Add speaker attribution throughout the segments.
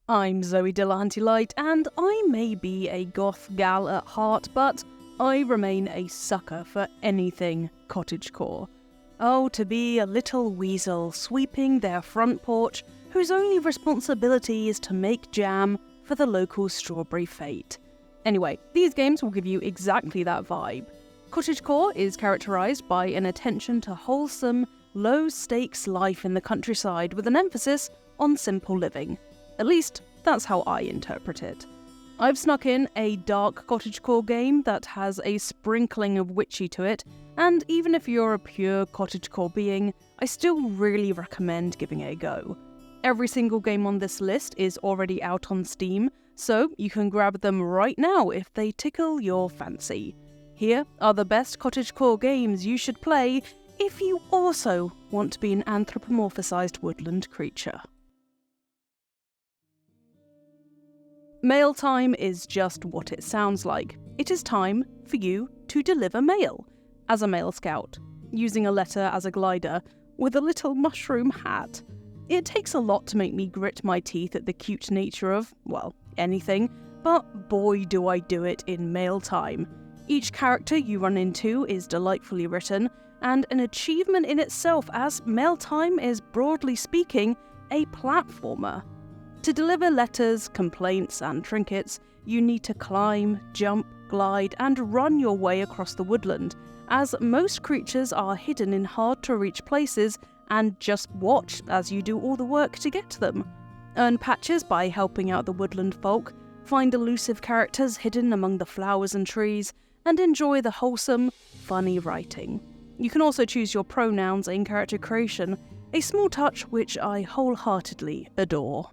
Speaker 1: I'm Zoe Delahanty Light, and I may be a goth gal at heart, but I remain a sucker for anything cottagecore. Oh, to be a little weasel sweeping their front porch whose only responsibility is to make jam for the local strawberry fete. Anyway, these games will give you exactly that vibe. Cottagecore is characterised by an attention to wholesome, low-stakes life in the countryside with an emphasis on simple living. At least, that's how I interpret it. I've snuck in a dark cottagecore game that has a sprinkling of witchy to it, and even if you're a pure cottagecore being, I still really recommend giving it a go. Every single game on this list is already out on Steam, so you can grab them right now if they tickle your fancy. Here are the best cottagecore games you should play if you also want to be an anthropomorphized woodland creature. Mail time is just what it sounds like. It is time for you to deliver mail as a mail scout, using a letter as a glider with a little mushroom hat. It takes a lot to make me grit my teeth at the cute nature of, well, anything, but boy do I do it in mail time. Each character you run into is delightfully written, and an achievement in itself, as mail time is, broadly speaking, a platformer. To deliver letters, complaints, and trinkets, you need to climb, jump, glide, and run your way across the woodland, as most creatures are hidden in hard-to-reach places, and just watch as you do all the work to get to them. Earn patches by helping out the woodland folk, find elusive characters hidden among the flowers and trees, and enjoy the wholesome, funny writing. You can also choose your pronouns in character creation, a small touch which I wholeheartedly adore.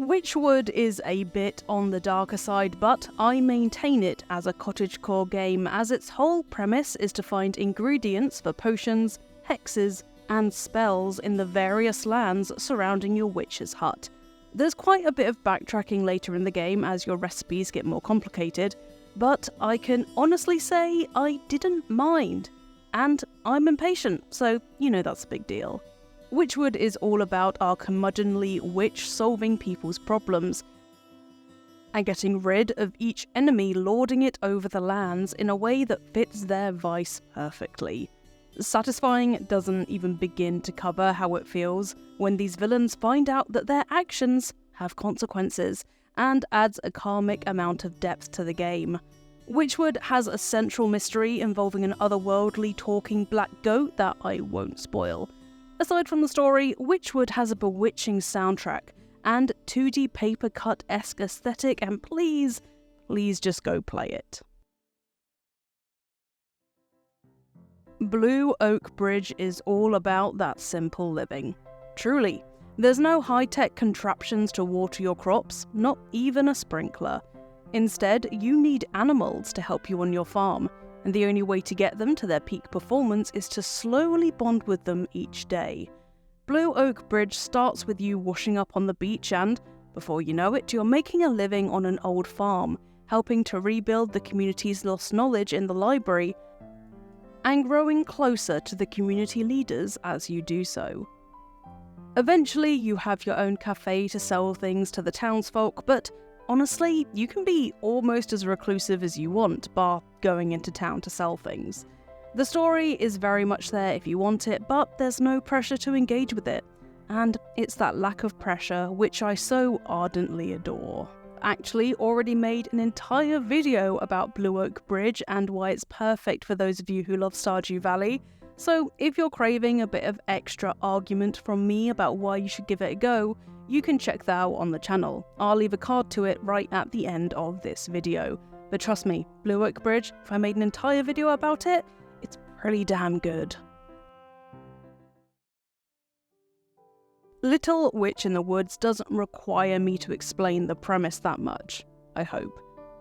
Speaker 1: Witchwood is a bit on the darker side, but I maintain it as a cottagecore game, as its whole premise is to find ingredients for potions, hexes, and spells in the various lands surrounding your witch's hut. There's quite a bit of backtracking later in the game as your recipes get more complicated, but I can honestly say I didn't mind. And I'm impatient, so you know that's a big deal. Witchwood is all about our curmudgeonly witch solving people's problems and getting rid of each enemy lording it over the lands in a way that fits their vice perfectly. Satisfying doesn't even begin to cover how it feels when these villains find out that their actions have consequences, and adds a karmic amount of depth to the game. Witchwood has a central mystery involving an otherworldly talking black goat that I won't spoil. Aside from the story, Witchwood has a bewitching soundtrack and 2D paper cut-esque aesthetic, and please just go play it. Blue Oak Bridge is all about that simple living. Truly, there's no high-tech contraptions to water your crops, not even a sprinkler. Instead, you need animals to help you on your farm, and the only way to get them to their peak performance is to slowly bond with them each day. Blue Oak Bridge starts with you washing up on the beach and, before you know it, you're making a living on an old farm, helping to rebuild the community's lost knowledge in the library, and growing closer to the community leaders as you do so. Eventually, you have your own cafe to sell things to the townsfolk, but honestly, you can be almost as reclusive as you want, bar going into town to sell things. The story is very much there if you want it, but there's no pressure to engage with it. And it's that lack of pressure which I so ardently adore. Actually already made an entire video about Blue Oak Bridge and why it's perfect for those of you who love Stardew Valley, so if you're craving a bit of extra argument from me about why you should give it a go, you can check that out on the channel. I'll leave a card to it right at the end of this video. But trust me, Blue Oak Bridge, if I made an entire video about it, it's pretty damn good. Little Witch in the Woods doesn't require me to explain the premise that much, I hope.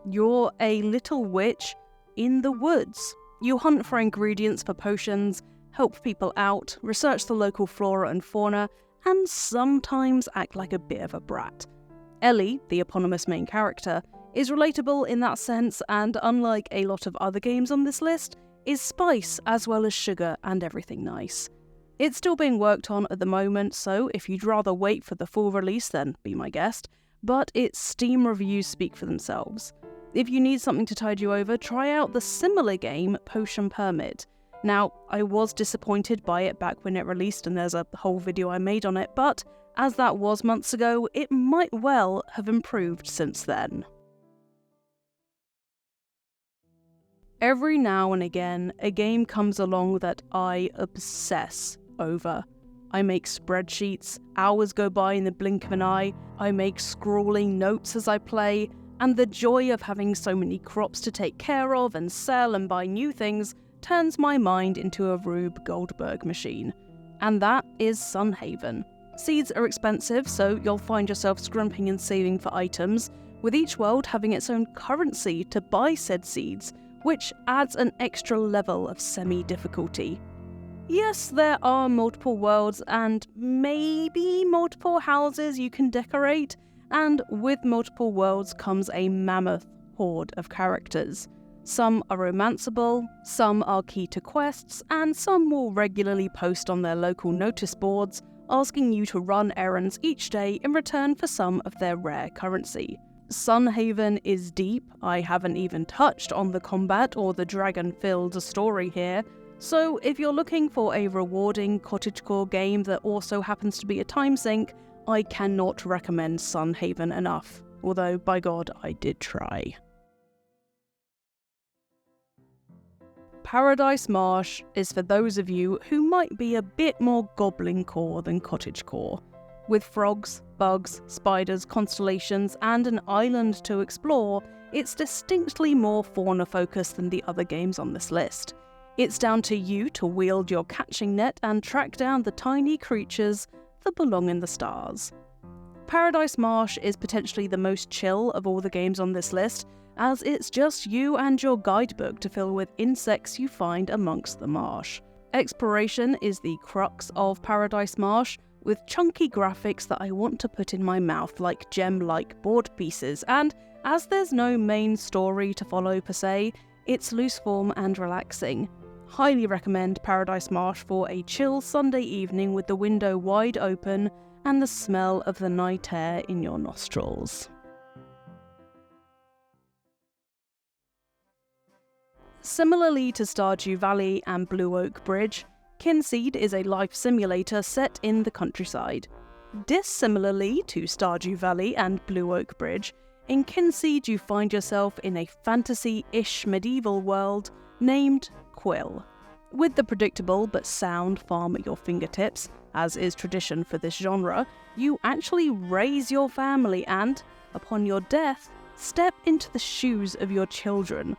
Speaker 1: You're a little witch in the woods. You hunt for ingredients for potions, help people out, research the local flora and fauna, and sometimes act like a bit of a brat. Ellie, the eponymous main character, is relatable in that sense, and unlike a lot of other games on this list, is spice as well as sugar and everything nice. It's still being worked on at the moment, so if you'd rather wait for the full release, then be my guest, but its Steam reviews speak for themselves. If you need something to tide you over, try out the similar game Potion Permit. Now, I was disappointed by it back when it released, and there's a whole video I made on it, but as that was months ago, it might well have improved since then. Every now and again, a game comes along that I obsess over. I make spreadsheets, hours go by in the blink of an eye, I make scrawling notes as I play, and the joy of having so many crops to take care of and sell and buy new things turns my mind into a Rube Goldberg machine. And that is Sunhaven. Seeds are expensive, so you'll find yourself scrimping and saving for items, with each world having its own currency to buy said seeds, which adds an extra level of semi-difficulty. Yes, there are multiple worlds and maybe multiple houses you can decorate, and with multiple worlds comes a mammoth horde of characters. Some are romanceable, some are key to quests, and some will regularly post on their local notice boards, asking you to run errands each day in return for some of their rare currency. Sunhaven is deep. I haven't even touched on the combat or the dragon-filled story here, so if you're looking for a rewarding cottagecore game that also happens to be a time sink, I cannot recommend Sunhaven enough, although by God I did try. Paradise Marsh is for those of you who might be a bit more goblin core than cottagecore. With frogs, bugs, spiders, constellations, and an island to explore, it's distinctly more fauna-focused than the other games on this list. It's down to you to wield your catching net and track down the tiny creatures that belong in the stars. Paradise Marsh is potentially the most chill of all the games on this list, as it's just you and your guidebook to fill with insects you find amongst the marsh. Exploration is the crux of Paradise Marsh, with chunky graphics that I want to put in my mouth like gem-like board pieces, and as there's no main story to follow per se, it's loose form and relaxing. Highly recommend Paradise Marsh for a chill Sunday evening with the window wide open and the smell of the night air in your nostrils. Similarly to Stardew Valley and Blue Oak Bridge, Kinseed is a life simulator set in the countryside. Dissimilarly to Stardew Valley and Blue Oak Bridge, in Kinseed you find yourself in a fantasy-ish medieval world named Quill. With the predictable but sound farm at your fingertips, as is tradition for this genre, you actually raise your family and, upon your death, step into the shoes of your children.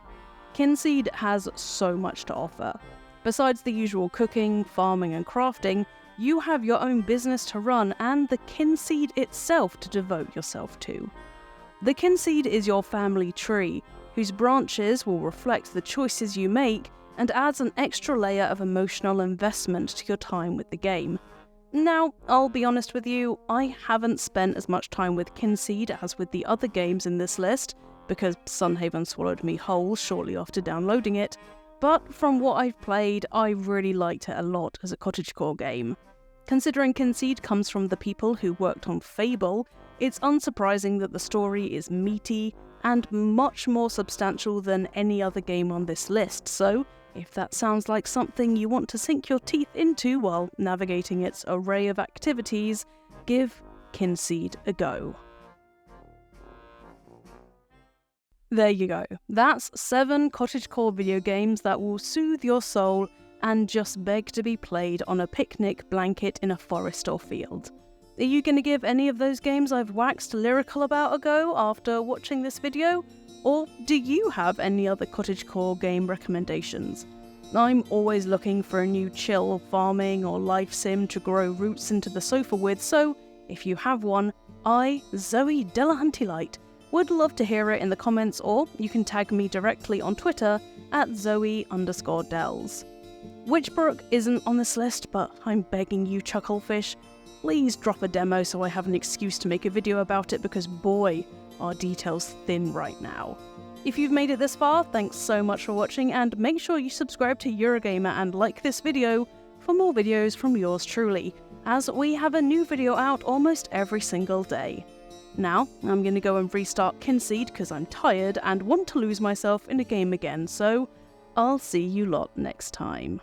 Speaker 1: Kinseed has so much to offer. Besides the usual cooking, farming and crafting, you have your own business to run and the Kinseed itself to devote yourself to. The Kinseed is your family tree, whose branches will reflect the choices you make and adds an extra layer of emotional investment to your time with the game. Now, I'll be honest with you, I haven't spent as much time with Kinseed as with the other games in this list, because Sunhaven swallowed me whole shortly after downloading it, but from what I've played, I really liked it a lot as a cottagecore game. Considering Kinseed comes from the people who worked on Fable, it's unsurprising that the story is meaty and much more substantial than any other game on this list, so if that sounds like something you want to sink your teeth into while navigating its array of activities, give Kinseed a go. There you go. That's 7 cottagecore video games that will soothe your soul and just beg to be played on a picnic blanket in a forest or field. Are you going to give any of those games I've waxed lyrical about a go after watching this video? Or do you have any other cottagecore game recommendations? I'm always looking for a new chill farming or life sim to grow roots into the sofa with, so if you have one, I, Zoe Delahunty-Light, would love to hear it in the comments, or you can tag me directly on Twitter at Zoe_Dells. Witchbrook isn't on this list, but I'm begging you, Chucklefish, please drop a demo so I have an excuse to make a video about it, because boy, are details thin right now. If you've made it this far, thanks so much for watching, and make sure you subscribe to Eurogamer and like this video for more videos from yours truly, as we have a new video out almost every single day. Now, I'm going to go and restart Kinseed because I'm tired and want to lose myself in a game again, so I'll see you lot next time.